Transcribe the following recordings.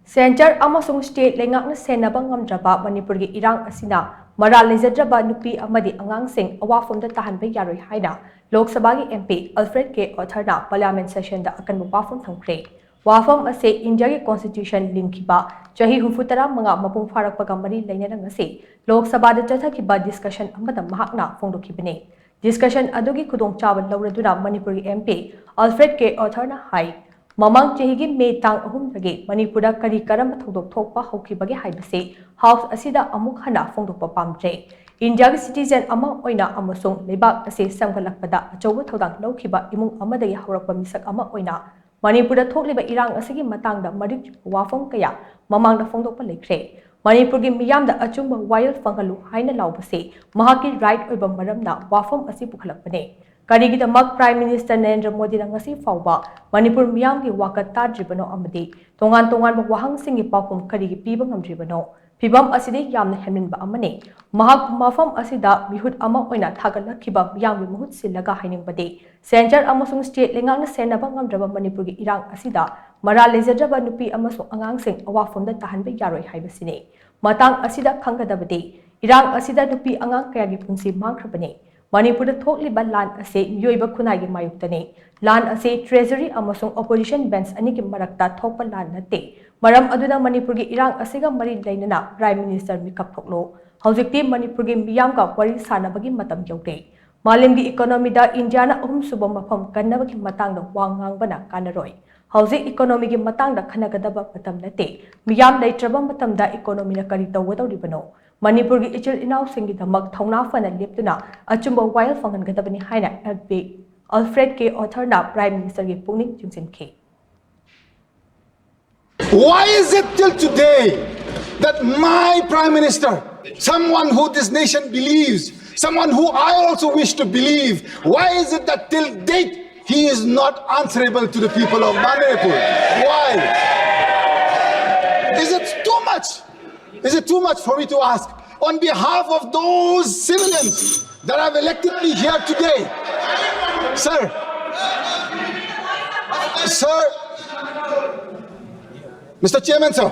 Center amasung state Leingak na Sennaba Ngamdraba Manipuri Irang Asina Maral Leijadraba Nupi amadi Angang Awapham Da Tahanba Yaroi haina Lok Sabha MP Alfred na Parliament session da akanba wapham thamkhre. Wapham ase India Constitution linkiba chahi hufutara mga mapung farakpaga mari lainana ngasi Lok Sabha da chathakiba discussion amada mahakna phongdokibane. Discussion adugi khudong chawal lauraduna Manipuri MP Alfred na hai Mamang chehigi May tang ahumdagi Manipura kari karam thodok thokpa hokibagi haibase House asida amuk hana phongdokpa pamjre. India citizen ama oina amasung lebak ase samgalakpada achoba thodang laukiba imung amadagi haurakpa misak ama oina Manipura thokliba Irang asigi matangda marik wapham kaya mamangda phongdokpa lekre. Manipurgi miyamda achungba wayal fangalu haina laubase mahaki right oiba maramna wapham asi pukhalakpane. Karigidamak Prime Minister Narendra Modi na ngasi fawba Manipur miyamgi wakat tadribano amadi tongan wahang singi pakum karigi piba ngamdribano pibam asidi yamna heminba amane mahak mafam asida mihut ama oina thagalakhiba miyamgi muhut silaga hainingbade Center amasung state Leingak na Sennaba Ngamdraba Manipurgi Irang asida Maral Leijadraba Nupi amasung Angang Awapham Da Tahanba Yaroi haibasine matang asida khanggadabade Irang asida Nupi Angang kayagi punsi mangkhrabane Manipur thokliba lan ase mioiba khunagi mayuktane lan ase treasury amasung opposition bench aniki marakta thokpa lan nate maram aduna Manipurgi Irang asega mari lainana Prime Minister mikap thoklo hojikti Manipurgi miyamga wari sanabagi matam yaude malemgi economy da India na suba mafam kannabagi matangda wangangbana kanaroi hojik economy gi matangda khanagadaba matam nate miyam leitraba matamda economy na kari tawdawribano Manipurgi ichil inaw singi damak thongna fana leptuna achumba wayal fangan gadabani haina FB Alfred na Prime Minister gi pungning chungsinke. Why is it till today that my Prime Minister, someone who this nation believes, someone who I also wish to believe, why is it that till date he is not answerable to the people of Manipur? Why? Is it too much? Is it too much for me to ask on behalf of those civilians that have elected me here today? Sir, Mr. Chairman, sir,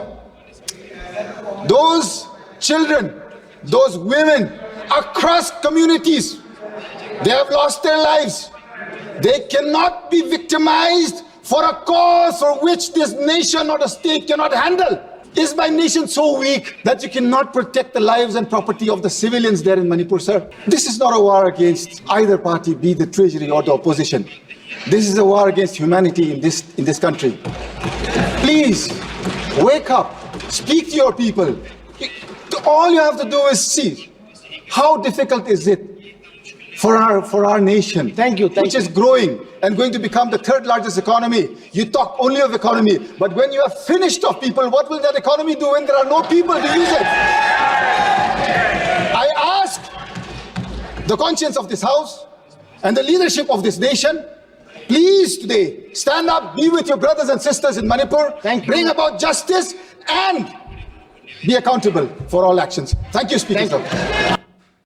those children, those women across communities, they have lost their lives. They cannot be victimized for a cause for which this nation or the state cannot handle. Is my nation so weak that you cannot protect the lives and property of the civilians there in Manipur, sir? This is not a war against either party, be the treasury or the opposition. This is a war against humanity in this country. Please, wake up, speak to your people. All you have to do is see how difficult is it for our nation, which is growing and going to become the third largest economy. You talk only of economy, but when you are finished of people, what will that economy do when there are no people to use it? I ask the conscience of this house and the leadership of this nation, please today stand up, be with your brothers and sisters in Manipur, bring about justice and be accountable for all actions. Thank you, Speaker.